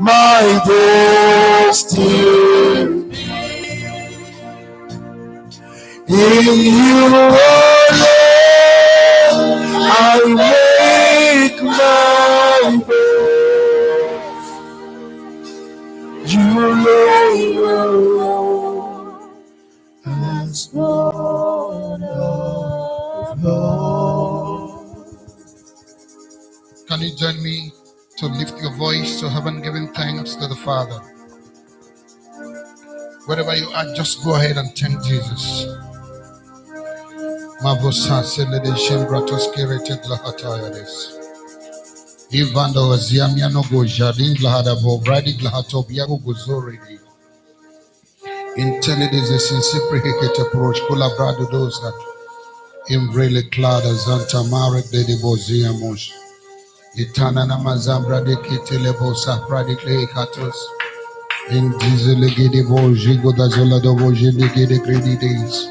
my destiny. In you alone, I make my boast. You alone as Lord of Lords. Can you join me to lift your voice to heaven, giving thanks to the Father? Wherever you are, just go ahead and thank Jesus. Mavosa celebration bratos kerete glahatayades. Ivando waziamiano go jardin glahada bo bradi glahato biago gozoridi. Intelligence is in siprihekete proch kula brado dosa. Imbrele clada zanta marek de bozia mosh. Itana na mazambra de kitelebo sapra de katos. In Gizelegede Bojigo da Zola do Bojigede Grady Days.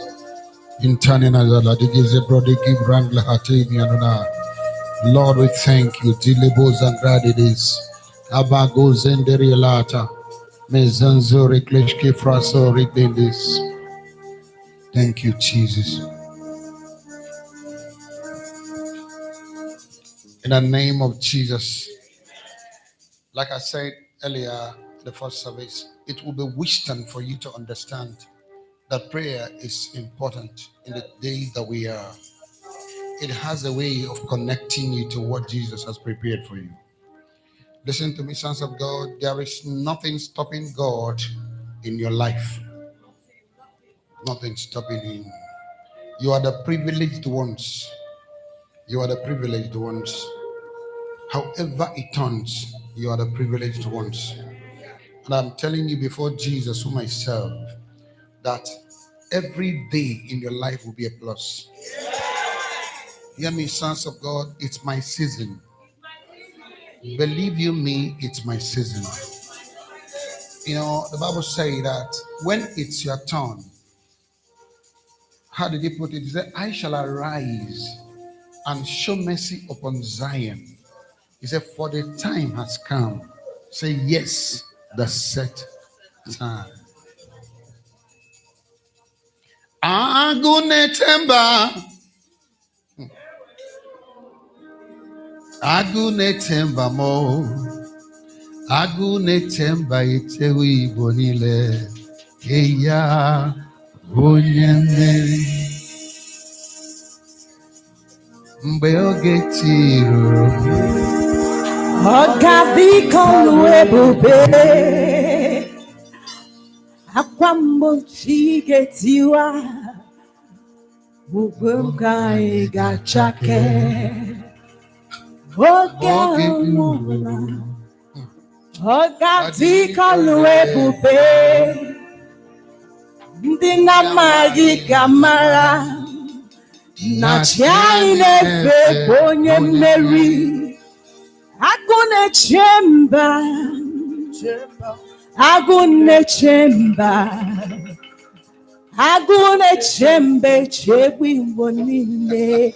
In Taninazala, the Gizebro de Gibrangla Hatimianuna. Lord, we thank you. Dilebos and Gradides. Abago Zenderielata. Mezanzo Rekleshke Fraso Rigbendis. Thank you, Jesus. In the name of Jesus. Like I said earlier, the first service, it will be wisdom for you to understand that prayer is important in the day that we are. It has a way of connecting you to what Jesus has prepared for you. Listen to me, sons of God. There is nothing stopping God in your life. Nothing stopping Him. You are the privileged ones. You are the privileged ones. However it turns, you are the privileged ones. And I'm telling you before Jesus, whom I serve, that every day in your life will be a plus. Hear me, sons of God, it's my season. Believe you me, it's my season. You know, the Bible says that when it's your turn, how did he put it? He said, I shall arise and show mercy upon Zion. He said, for the time has come. Say, yes, the set time. Agunetemba. Agunetemba mo. Agunetemba itewi bonile. Keya onyemeri. Mbe oge tiro. Ọgabikọlù ebube akwamgbochi ga-etiwa ugwe nke anyị ga-achake oge ọbụla. Ọgabikọlù ebube ndị na-amaghị ga-amara na chi anyị na-efe bụ onye mmeri. Agunechemba, Agunechemba, Agunechembe chegbu igbo niile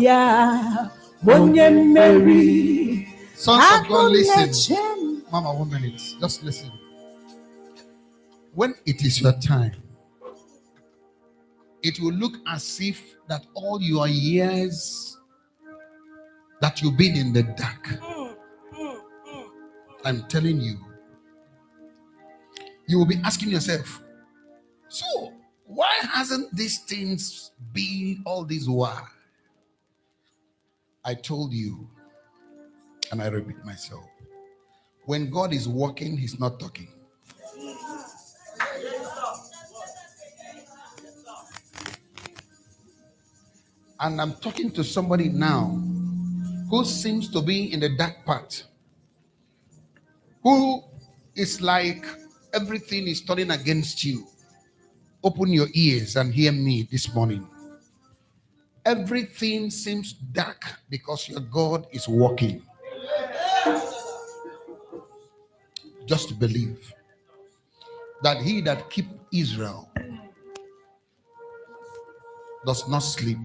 ya onye mmeri. Sons of God, listen. Mama, 1 minute. Just listen. When it is your time, it will look as if that all your years that you've been in the dark. I'm telling you, you will be asking yourself, so why hasn't these things been all this while? I told you, and I repeat myself, when God is working, He's not talking. And I'm talking to somebody now who seems to be in the dark part, who is like everything is turning against you. Open your ears and hear me this morning. Everything seems dark because your God is working. Just believe that He that keep Israel does not sleep.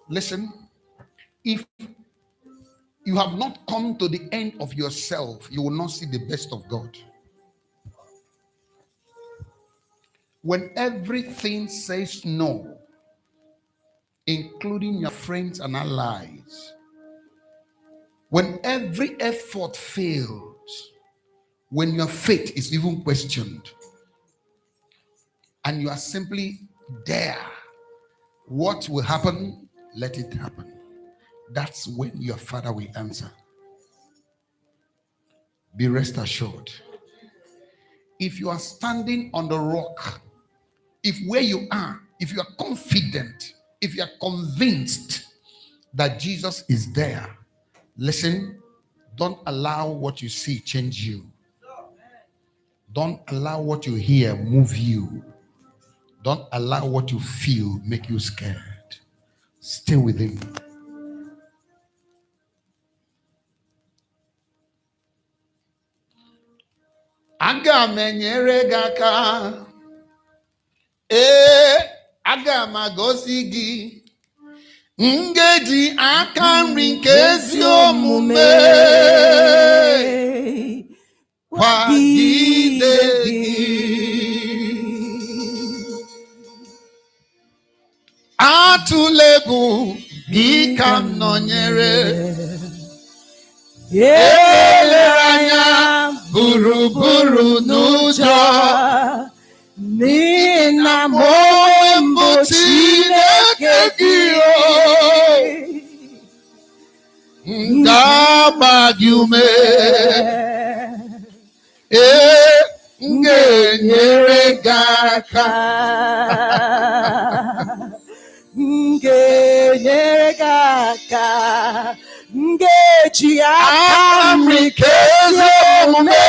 Listen, if you have not come to the end of yourself, you will not see the best of God. When everything says no, including your friends and allies, when every effort fails, when your faith is even questioned, and you are simply there, what will happen? Let it happen. That's when your Father will answer. Be rest assured. If you are standing on the rock, if where you are, if you are confident, if you are convinced that Jesus is there, listen, don't allow what you see change you. Don't allow what you hear move you. Don't allow what you feel make you scared. Stay with him. Aga m enyere gị aka. Aga m agọzi gị. Ngeji aka nri nke ezi omume kwagide gị. Atụla egwu, gị ka m nọnyere. Elere anya gburugburu n'ụjọ, n'ihi na mụ onwe m bụ Chineke gị. M ga-agba gị ume, m ga-enyere gị aka. M ga-enyere gị aka. Ngeji aka nri nke ezi omume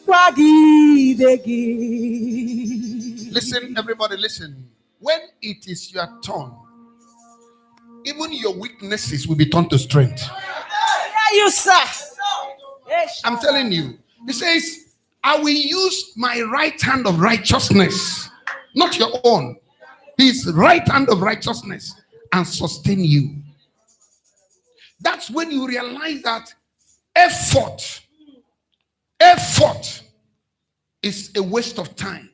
kwagide gị. Listen, everybody, listen. When it is your turn, even your weaknesses will be turned to strength. You, sir. I'm telling you. He says, I will use my right hand of righteousness, not your own. His right hand of righteousness, and sustain you. That's when you realize that effort is a waste of time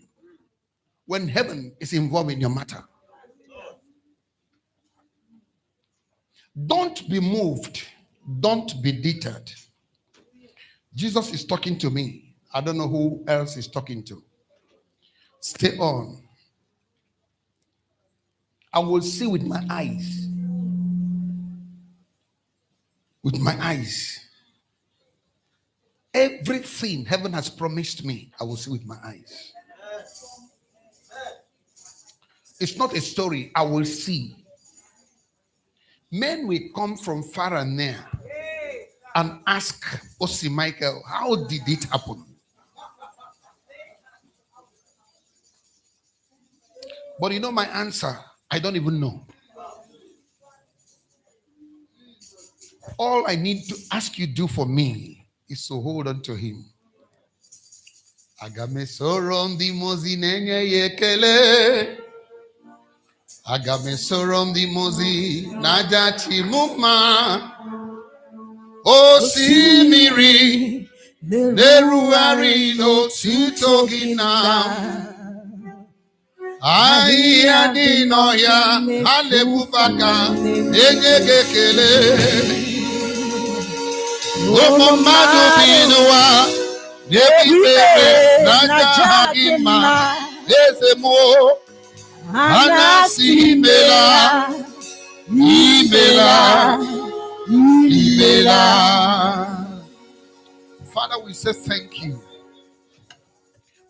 when heaven is involved in your matter. Don't be moved. Don't be deterred. Jesus is talking to me. I don't know who else is talking to. Stay on. I will see with my eyes. With my eyes. Everything heaven has promised me, I will see with my eyes. It's not a story, I will see. Men will come from far and near and ask Osi Michael, how did it happen? But you know my answer, I don't even know. All I need to ask you do for me is to hold on to him. Agame sorom di mozi nenye yekele. Agame sorom di mozi najati muma. Osimiri neruari no tutogina. Ai adino ya alebufaka enye gekele. Omo madu binuwa nebibere najahagima ezemo anasi imela imela. Father, we say thank you.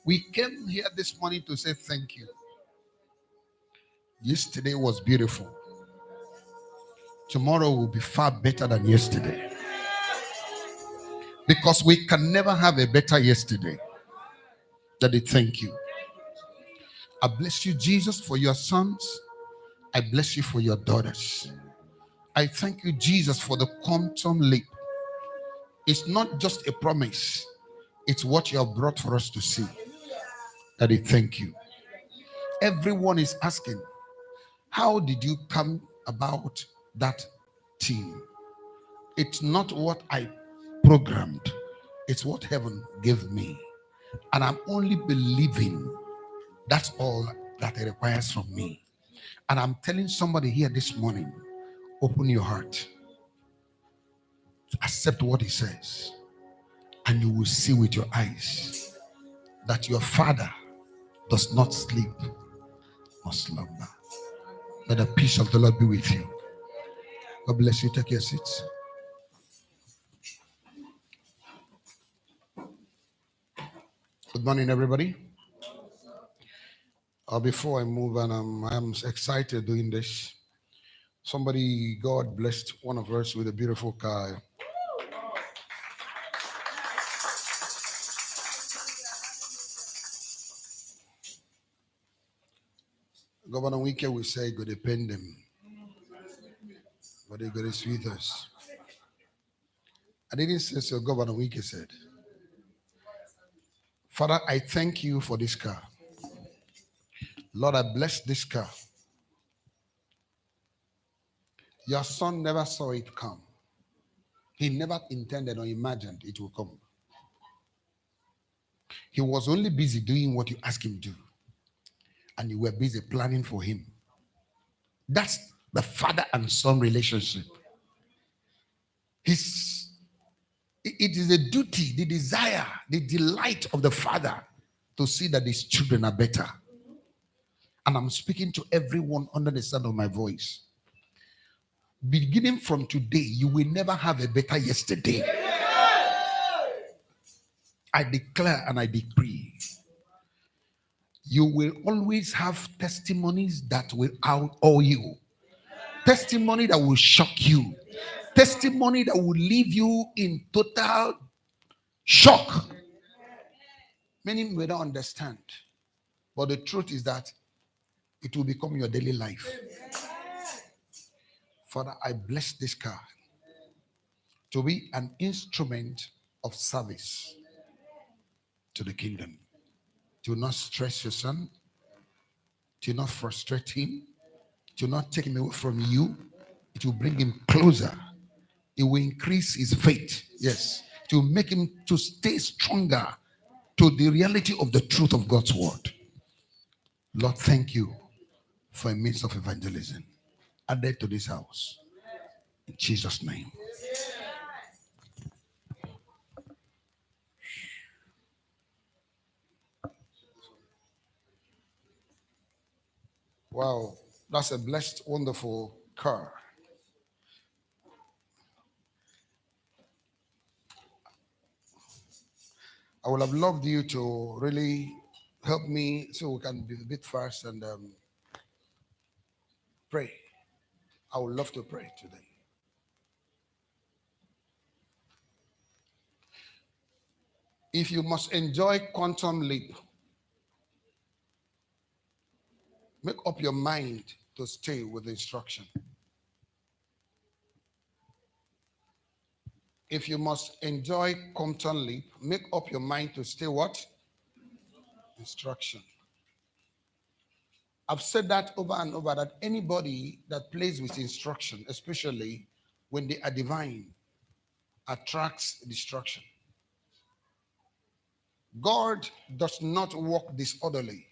We came here this morning to say thank you. Yesterday was beautiful. Tomorrow will be far better than yesterday. Because we can never have a better yesterday. Daddy, thank you. I bless you, Jesus, for your sons. I bless you for your daughters. I thank you, Jesus, for the quantum leap. It's not just a promise. It's what you have brought for us to see. Daddy, thank you. Everyone is asking, how did you come about that team? It's not what I programmed, it's what heaven gave me. And I'm only believing. That's all that it requires from me. And I'm telling somebody here this morning, open your heart, accept what he says, and you will see with your eyes that your Father does not sleep nor slumber. May the peace of the Lord be with you. God bless you. Take your seats. Good morning, everybody. Before I move, and I'm excited doing this. Somebody, God blessed one of us with a beautiful car. Governor Wike will say, "Go depend them, but they go to with us." I didn't say so. Governor Wike said, "Father, I thank you for this car. Lord, I bless this car. Your son never saw it come. He never intended or imagined it will come. He was only busy doing what you asked him to do, and you were busy planning for him. That's the father and son relationship. It is a duty, the desire, the delight of the father to see that his children are better. And I'm speaking to everyone under the sound of my voice. Beginning from today, you will never have a better yesterday. I declare and I decree, you will always have testimonies that will owe you, testimony that will shock you, testimony that will leave you in total shock. Many may not understand, but the truth is that it will become your daily life. Father, I bless this car to be an instrument of service to the kingdom. Do not stress your son. Do not frustrate him. Do not take him away from you. It will bring him closer. It will increase his faith. Yes. It will make him to stay stronger to the reality of the truth of God's word. Lord, thank you for a means of evangelism added to this house. In Jesus' name. Wow, that's a blessed, wonderful car. I would have loved you to really help me so we can be a bit fast and pray. I would love to pray today. If you must enjoy quantum leap, make up your mind to stay with instruction. If you must enjoy quantum leap, make up your mind to stay what? Instruction. I've said that over and over, that anybody that plays with instruction, especially when they are divine, attracts destruction. God does not walk disorderly.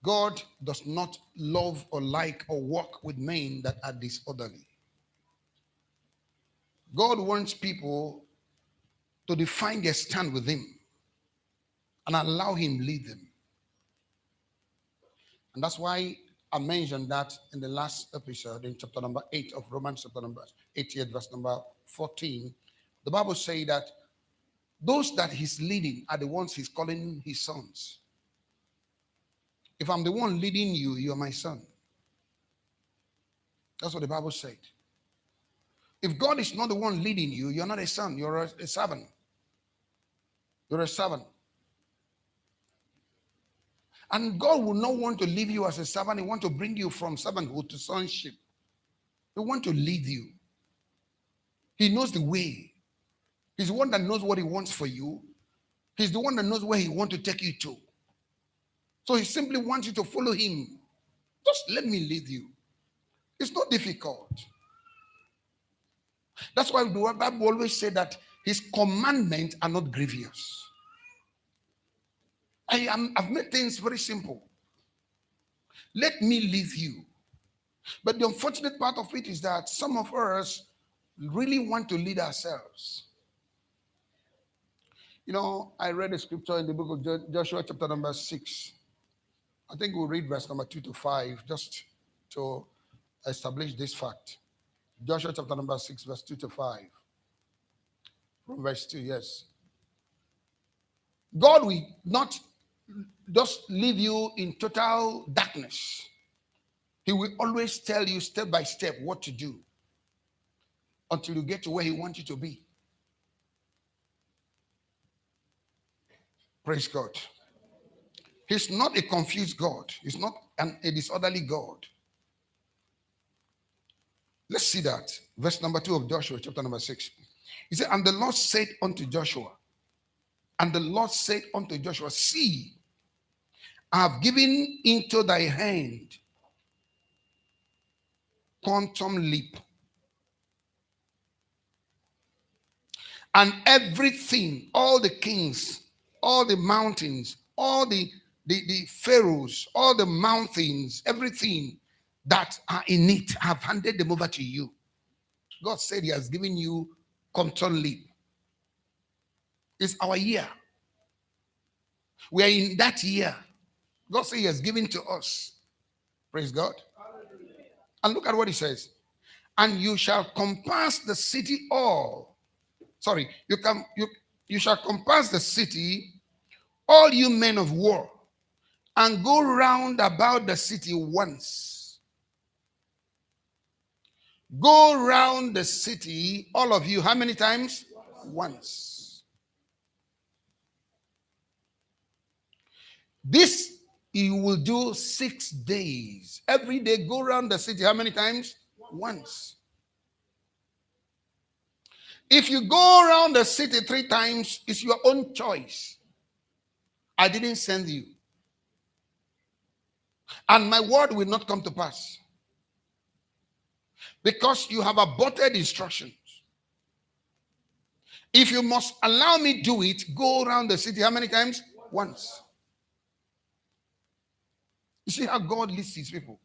God does not love or like or walk with men that are disorderly. God wants people to define their stand with him and allow him lead them. And that's why I mentioned that in the last episode in chapter number 8 of Romans, chapter number 88, verse number 14. The Bible says that those that he's leading are the ones he's calling his sons. If I'm the one leading you, you are my son. That's what the Bible said. If God is not the one leading you, you're not a son, you're a servant. You're a servant. And God will not want to leave you as a servant. He wants to bring you from servanthood to sonship. He wants to lead you. He knows the way. He's the one that knows what he wants for you. He's the one that knows where he wants to take you to. So he simply wants you to follow him. Just let me lead you. It's not difficult. That's why the Bible always say that his commandments are not grievous. I've made things very simple. Let me leave you. But the unfortunate part of it is that some of us really want to lead ourselves. You know, I read a scripture in the book of Joshua, chapter number 6. I think we'll read verse number 2 to 5 just to establish this fact. Joshua chapter number 6, verse 2 to 5. From verse 2, yes. God will not just leave you in total darkness. He will always tell you step by step what to do until you get to where he wants you to be. Praise God. He's not a confused God. He's not a disorderly God. Let's see that. Verse number 2 of Joshua, chapter number 6. He said, and the Lord said unto Joshua, see, I have given into thy hand quantum leap, and everything, all the kings, all the mountains, all the pharaohs, all the mountains, everything that are in it, I have handed them over to you. God said he has given you quantum leap. It's our year. We are in that year. God said he has given to us. Praise God. And look at what he says. And you shall compass the city all. Sorry, you shall compass the city, all you men of war, and go round about the city once. Go round the city, all of you, how many times? Once. This you will do 6 days. Every day, go around the city. How many times? Once. If you go around the city 3 times, it's your own choice. I didn't send you. And my word will not come to pass. Because you have aborted instructions. If you must allow me do it, go around the city. How many times? Once. You see how God leads his people.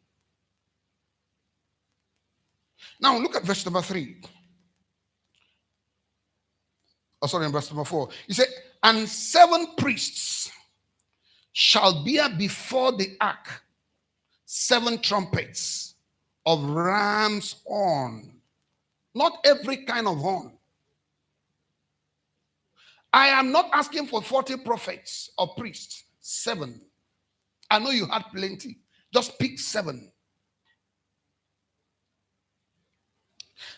Now look at verse number 3. Oh, sorry, in verse number 4. He said, and 7 priests shall bear before the ark 7 trumpets of ram's horn. Not every kind of horn. I am not asking for 40 prophets or priests. 7. I know you had plenty. Just pick 7.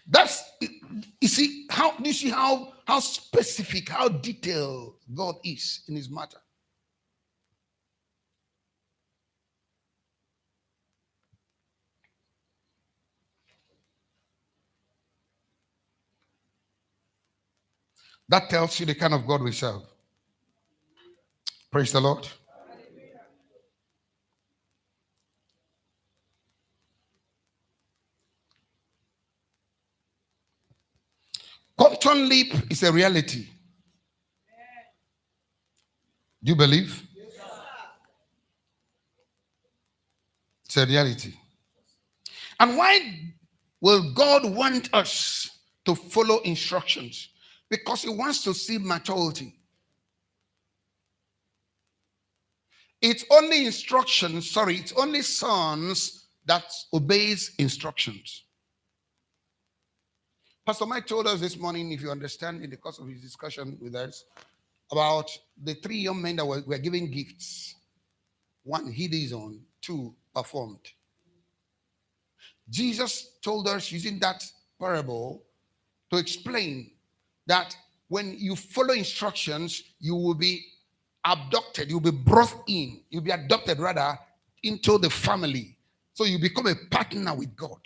That's, you see how specific, how detailed God is in his matter. That tells you the kind of God we serve. Praise the Lord. Quantum leap is a reality. Do you believe? It's a reality. And why will God want us to follow instructions? Because he wants to see maturity. It's only it's only sons that obeys instructions. Pastor Mike told us this morning, if you understand in the course of his discussion with us, about the 3 young men that were given gifts. 1 hid his own, 2 performed. Jesus told us using that parable to explain that when you follow instructions, you will be abducted, you'll be brought in, you'll be adopted rather into the family. So you become a partner with God.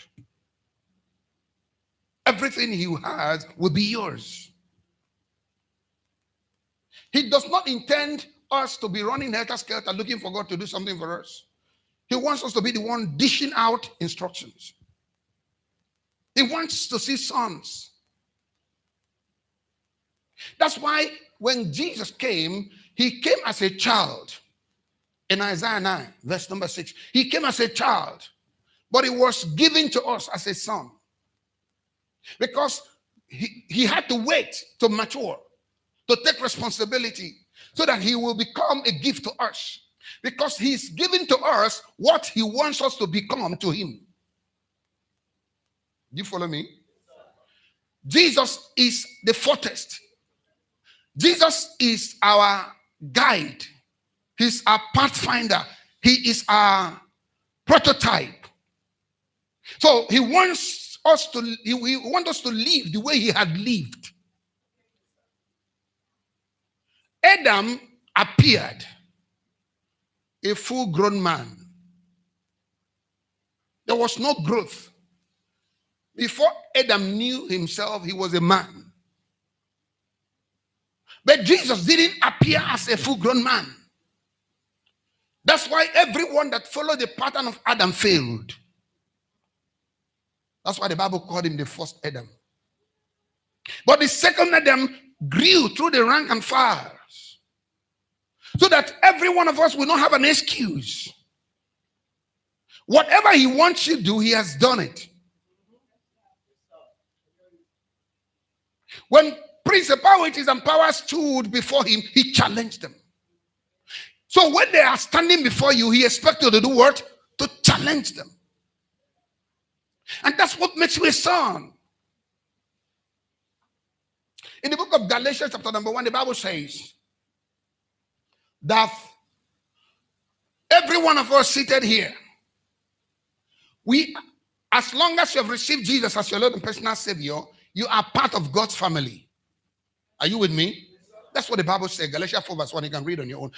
Everything he has will be yours. He does not intend us to be running helter-skelter looking for God to do something for us. He wants us to be the one dishing out instructions. He wants to see sons. That's why when Jesus came, he came as a child. In Isaiah 9, verse number 6, he came as a child, but he was given to us as a son. Because he had to wait to mature, to take responsibility, so that he will become a gift to us. Because he's giving to us what he wants us to become to him. Do you follow me? Jesus is the foretaste. Jesus is our guide. He's our pathfinder. He is our prototype. So he wants us to live the way he had lived. Adam appeared a full-grown man. There was no growth. Before Adam knew himself, he was a man. But Jesus didn't appear as a full-grown man. That's why everyone that followed the pattern of Adam failed. That's why the Bible called him the first Adam. But the second Adam grew through the rank and files, so that every one of us will not have an excuse. Whatever he wants you to do, he has done it. When principalities and powers stood before him, he challenged them. So when they are standing before you, he expects you to do what? To challenge them. And that's what makes you a son. In the book of Galatians chapter number 1, the Bible says that every one of us seated here, as long as you have received Jesus as your Lord and personal Savior, you are part of God's family. Are you with me? That's what the Bible says. Galatians 4 verse 1, you can read on your own.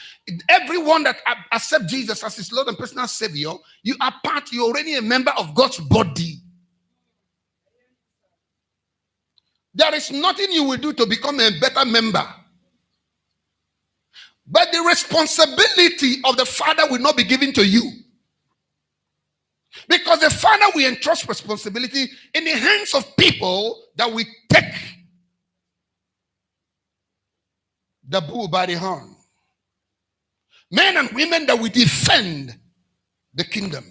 Everyone that accepts Jesus as his Lord and personal Savior, you're already a member of God's body. There is nothing you will do to become a better member. But the responsibility of the Father will not be given to you. Because the Father will entrust responsibility in the hands of people that will take the bull by the horn. Men and women that will defend the kingdom.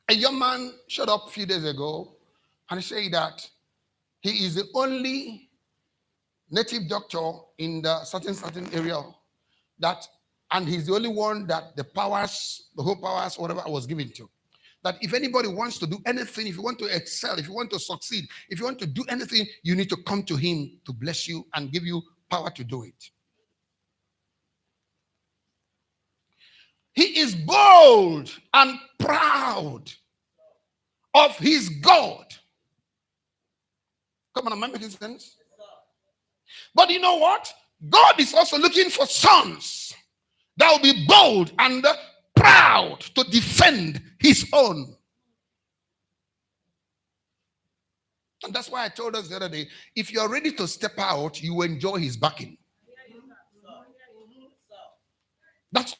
A young man showed up a few days ago and said that he is the only native doctor in the certain area and he's the only one that the whole powers, whatever, was given to. That if anybody wants to do anything, if you want to excel, if you want to succeed, if you want to do anything, you need to come to him to bless you and give you power to do it. He is bold and proud of his God. Come on, am I making sense? But you know what? God is also looking for sons that will be bold and proud to defend his own. And that's why I told us the other day, if you're ready to step out, you enjoy his backing. That's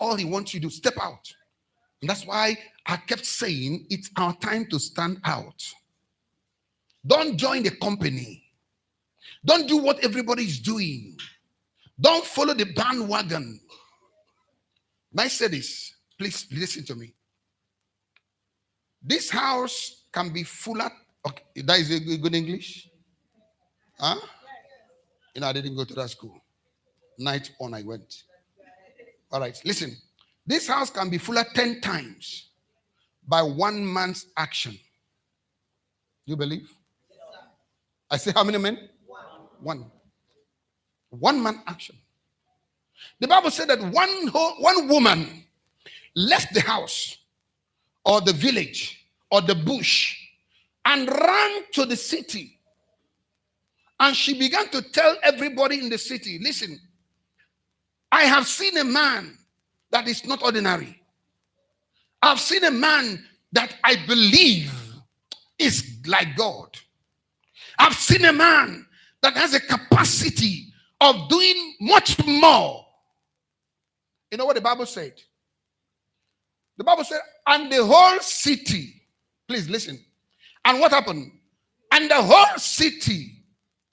all he wants you to do, step out. And that's why I kept saying it's our time to stand out. Don't join the company. Don't do what everybody is doing. Don't follow the bandwagon. I say this, please listen to me. This house can be fuller. Okay, that is a good English? Huh? I didn't go to that school. Night on I went. All right, listen. This house can be fuller 10 times by one man's action. You believe? I say how many men? One. One man action. The Bible said that one woman left the house or the village or the bush and ran to the city. And she began to tell everybody in the city, listen, I have seen a man that is not ordinary. I've seen a man that I believe is like God. I've seen a man that has a capacity of doing much more. You know what the Bible said? The Bible said, and the whole city, please listen. And what happened? And the whole city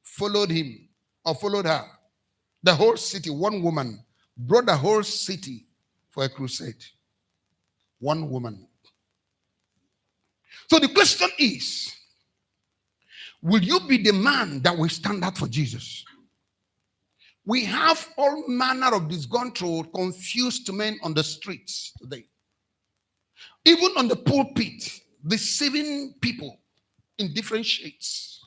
followed him or followed her. The whole city, one woman brought the whole city for a crusade. One woman. So the question is, will you be the man that will stand up for Jesus? We have all manner of disgruntled, confused men on the streets today. Even on the pulpit, deceiving people in different shades.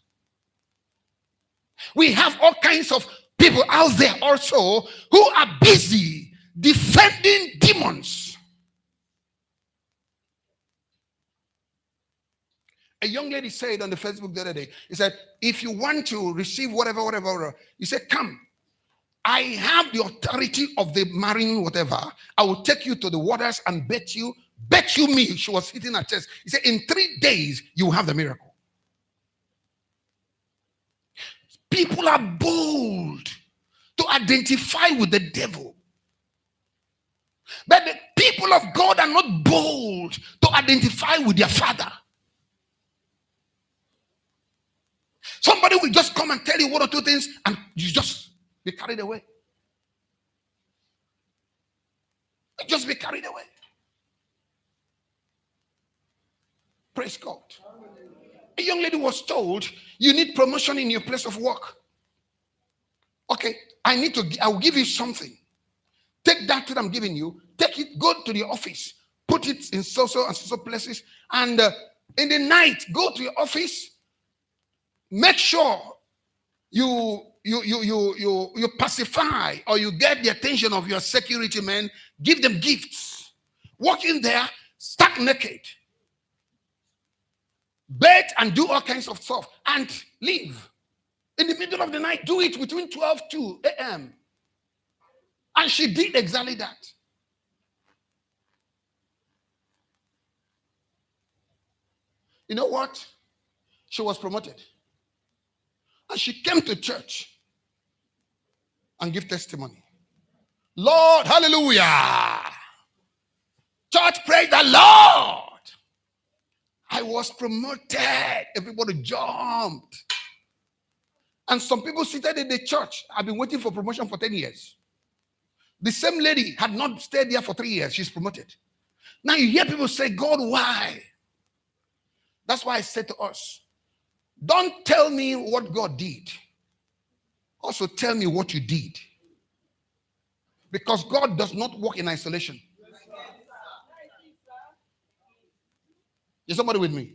We have all kinds of people out there also who are busy defending demons. A young lady said on the Facebook the other day, he said, if you want to receive whatever, he said, come. I have the authority of the marine whatever. I will take you to the waters and bet you me. She was hitting her chest. He said, in 3 days, you will have the miracle. People are bold to identify with the devil. But the people of God are not bold to identify with their father. Somebody will just come and tell you one or two things and you just be carried away. Just be carried away. Praise God. A young lady was told, you need promotion in your place of work. Okay, I will give you something. Take that I'm giving you, take it, go to the office, put it in so and so places, and in the night, go to your office, make sure you pacify or you get the attention of your security men, give them gifts. Walk in there, stark naked. Bed and do all kinds of stuff and leave. In the middle of the night, do it between 12 to a.m. And she did exactly that. You know what? She was promoted. And she came to church and give testimony. Lord, hallelujah. Church, praise the Lord. I was promoted. Everybody jumped. And some people seated in the church have been waiting for promotion for 10 years. The same lady had not stayed there for 3 years. She's promoted. Now you hear people say, God, why? That's why I said to us, don't tell me what God did. Also tell me what you did. Because God does not work in isolation. Is somebody with me?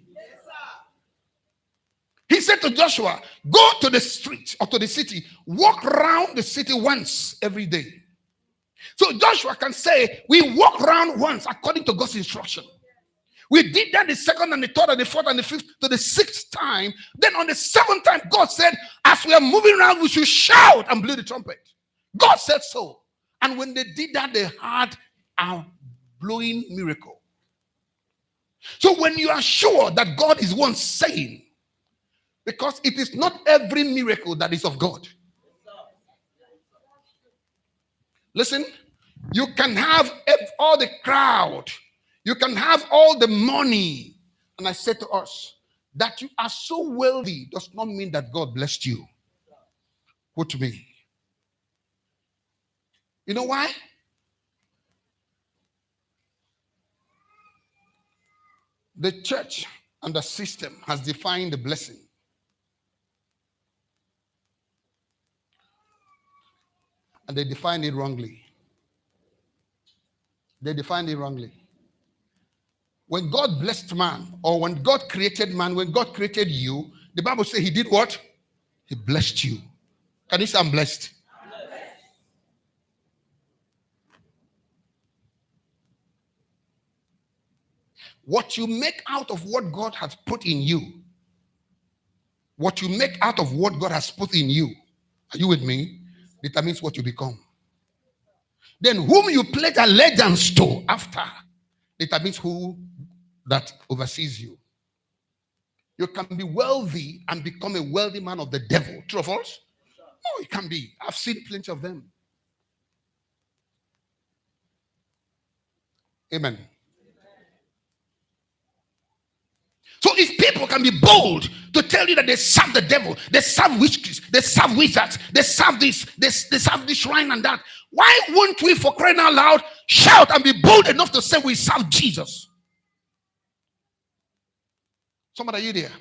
He said to Joshua, go to the street or to the city, walk around the city once every day. So Joshua can say, we walk around once according to God's instruction. We did that the second and the third and the fourth and the fifth to the sixth time. Then on the seventh time, God said, as we are moving around, we should shout and blow the trumpet. God said so. And when they did that, they had a blowing miracle. So when you are sure that God is one saying, because it is not every miracle that is of God. Listen, you can have all the crowd. You can have all the money. And I said to us, that you are so wealthy does not mean that God blessed you. Quote me. You know why? The church and the system has defined the blessing. And they defined it wrongly. They defined it wrongly. When God blessed man, or when God created man, when God created you, the Bible says he did what? He blessed you. Can you say I'm blessed? I'm blessed. What you make out of what God has put in you, what you make out of what God has put in you, are you with me? Determines what you become. Then whom you pledge allegiance to after determines who that oversees you. You can be wealthy and become a wealthy man of the devil. True or false? No, it can be. I've seen plenty of them. Amen. So if people can be bold to tell you that they serve the devil, they serve witches, they serve wizards, they serve this, they serve this shrine and that, why won't we, for crying out loud, shout and be bold enough to say we serve Jesus? Somebody, are you there?